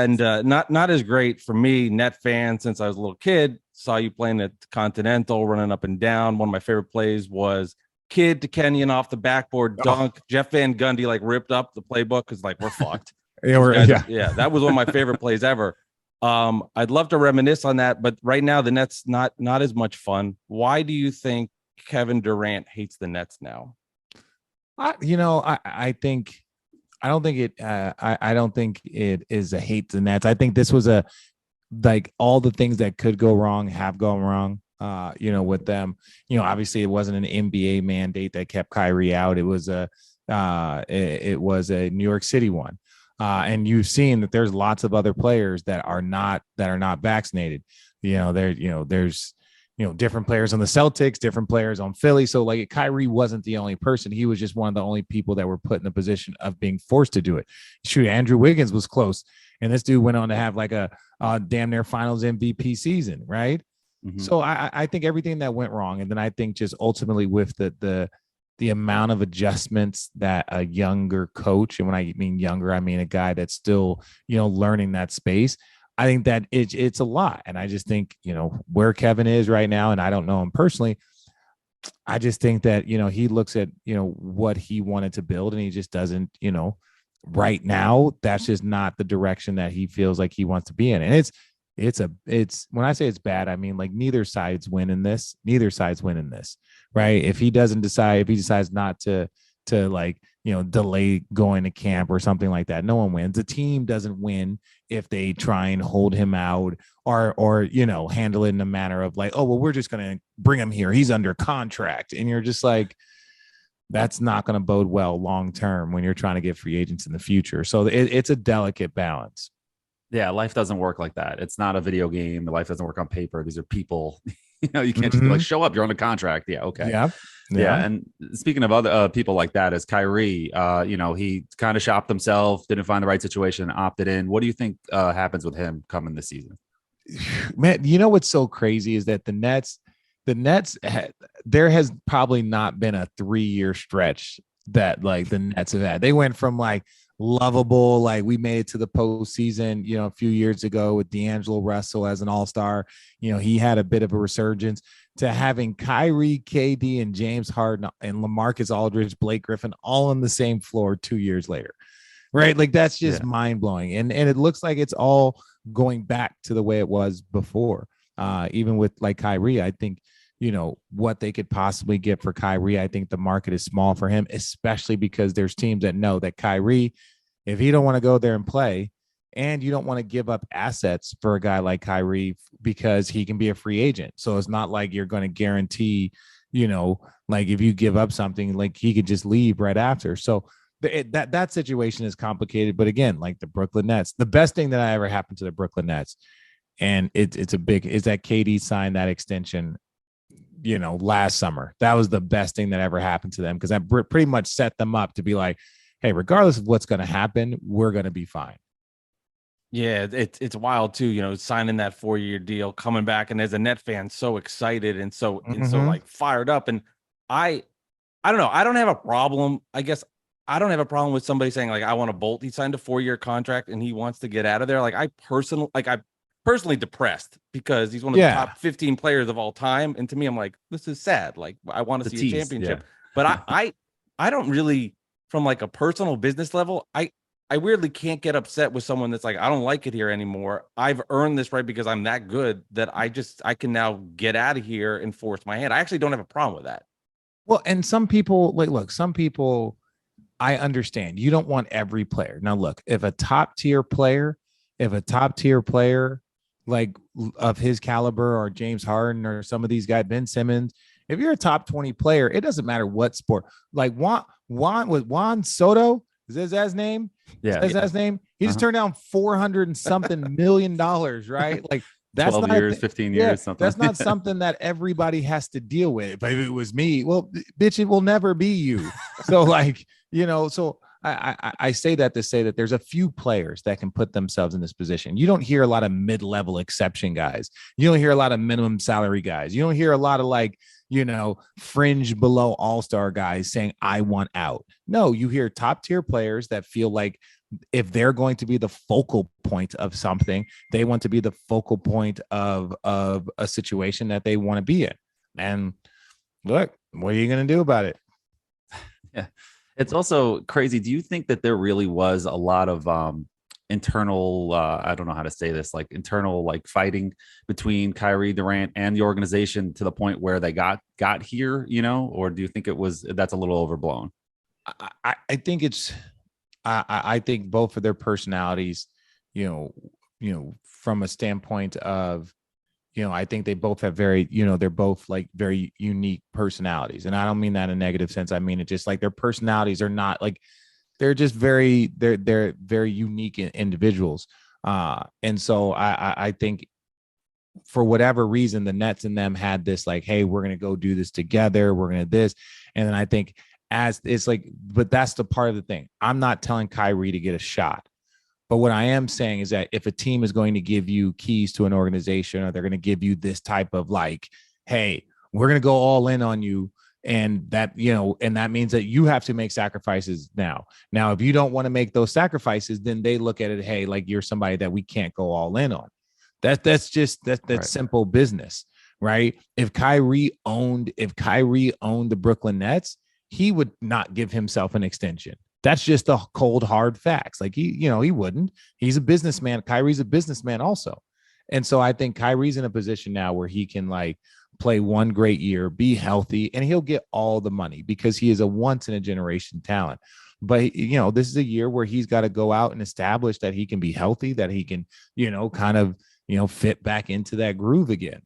And not as great for me, Net fan, since I was a little kid. Saw you playing at Continental, running up and down. One of my favorite plays was kid to Kenyon off the backboard Oh, dunk. Jeff Van Gundy like ripped up the playbook because like we're fucked. yeah, yeah. Yeah, that was one of my favorite plays ever. I'd love to reminisce on that, but right now the Nets not as much fun. Why do you think Kevin Durant hates the Nets now? I think I don't think it. I don't think it is a hate to the Nets. I think this was a like all the things that could go wrong have gone wrong. With them, obviously it wasn't an NBA mandate that kept Kyrie out. It was it was a New York City one. And you've seen that there's lots of other players that are not vaccinated. There's different players on the Celtics, different players on Philly. So like Kyrie wasn't the only person. He was just one of the only people that were put in the position of being forced to do it. Shoot, Andrew Wiggins was close. And this dude went on to have like a damn near finals MVP season, right? Mm-hmm. So I think everything that went wrong. And then I think just ultimately with the amount of adjustments that a younger coach, and when I mean younger, I mean a guy that's still, learning that space. I think that it's a lot. And I just think, where Kevin is right now, and I don't know him personally, I just think that, he looks at, what he wanted to build and he just doesn't, right now, that's just not the direction that he feels like he wants to be in. And it's when I say it's bad, I mean like neither side's winning this, right? If he decides not to like, delay going to camp or something like that, no one wins. The team doesn't win if they try and hold him out or handle it in a manner of like, oh, well, we're just going to bring him here. He's under contract. And you're just like, that's not going to bode well long term when you're trying to get free agents in the future. So it's a delicate balance. Yeah, life doesn't work like that. It's not a video game. Life doesn't work on paper. These are people. You can't just be like, show up. You're on a contract. Yeah, okay. Yeah. And speaking of other people like that, is Kyrie. He kind of shopped himself, didn't find the right situation, opted in. What do you think happens with him coming this season? Man, what's so crazy is that the Nets, there has probably not been a 3-year stretch that like the Nets have had. They went from like lovable, like we made it to the postseason, a few years ago with D'Angelo Russell as an all-star. He had a bit of a resurgence to having Kyrie, KD, and James Harden and LaMarcus Aldridge, Blake Griffin all on the same floor 2 years later, right? Like that's just mind-blowing. And it looks like it's all going back to the way it was before. Even with like Kyrie, I think, what they could possibly get for Kyrie. I think the market is small for him, especially because there's teams that know that Kyrie, if he don't want to go there and play, and you don't want to give up assets for a guy like Kyrie because he can be a free agent. So it's not like you're going to guarantee, like if you give up something, like he could just leave right after. So that situation is complicated. But again, like the Brooklyn Nets, the best thing that ever happened to the Brooklyn Nets, and is that KD signed that extension last summer. That was the best thing that ever happened to them because that pretty much set them up to be like, hey, regardless of what's going to happen, we're going to be fine. Yeah, it's wild too, signing that 4-year deal, coming back, and as a Net fan, so excited and so like fired up. And I don't know, I don't have a problem. I guess I don't have a problem with somebody saying like I want to bolt. He signed a 4-year contract and he wants to get out of there. Like I'm personally depressed because he's one of the top 15 players of all time. And to me, I'm like, this is sad. Like I want to see a championship, but I don't really, from like a personal business level, I weirdly can't get upset with someone that's like, I don't like it here anymore. I've earned this right because I'm that good that I can now get out of here and force my hand. I actually don't have a problem with that. Well, and some people some people, I understand you don't want every player. Now, look, if a top tier player like of his caliber or James Harden or some of these guys, Ben Simmons, if you're a top 20 player, it doesn't matter what sport. Like Juan Soto, is that his name? Yeah. Is that his name? He just turned down $400 and something million, right? Like that's 12 years, 15 years, something. That's not something that everybody has to deal with. But if it was me, well, bitch, it will never be you. So like, so I say that to say that there's a few players that can put themselves in this position. You don't hear a lot of mid-level exception guys. You don't hear a lot of minimum salary guys. You don't hear a lot of like, fringe below all-star guys saying, I want out. No, you hear top tier players that feel like if they're going to be the focal point of something, they want to be the focal point of a situation that they want to be in. And look, what are you going to do about it? Yeah. It's also crazy. Do you think that there really was a lot of internal, I don't know how to say this, like internal, like fighting between Kyrie Durant and the organization to the point where they got here, you know? Or do you think that's a little overblown? I think it's, I think both of their personalities, you know, from a standpoint of, I think they both have very, they're both like very unique personalities. And I don't mean that in a negative sense. I mean, it just like their personalities are not like, they're just they're very unique individuals. And so I think for whatever reason, the Nets and them had this like, hey, we're going to go do this together. We're going to this. And then I think as it's like, but that's the part of the thing. I'm not telling Kyrie to get a shot. But what I am saying is that if a team is going to give you keys to an organization, or they're going to give you this type of like, hey, we're going to go all in on you. And that, and that means that you have to make sacrifices now. Now, if you don't want to make those sacrifices, then they look at it, hey, like you're somebody that we can't go all in on. That's right. Simple business, right? If Kyrie owned the Brooklyn Nets, he would not give himself an extension. That's just the cold, hard facts. Like he wouldn't. He's a businessman. Kyrie's a businessman also. And so I think Kyrie's in a position now where he can like play one great year, be healthy, and he'll get all the money because he is a once in a generation talent. But, this is a year where he's got to go out and establish that he can be healthy, that he can, kind of, fit back into that groove again.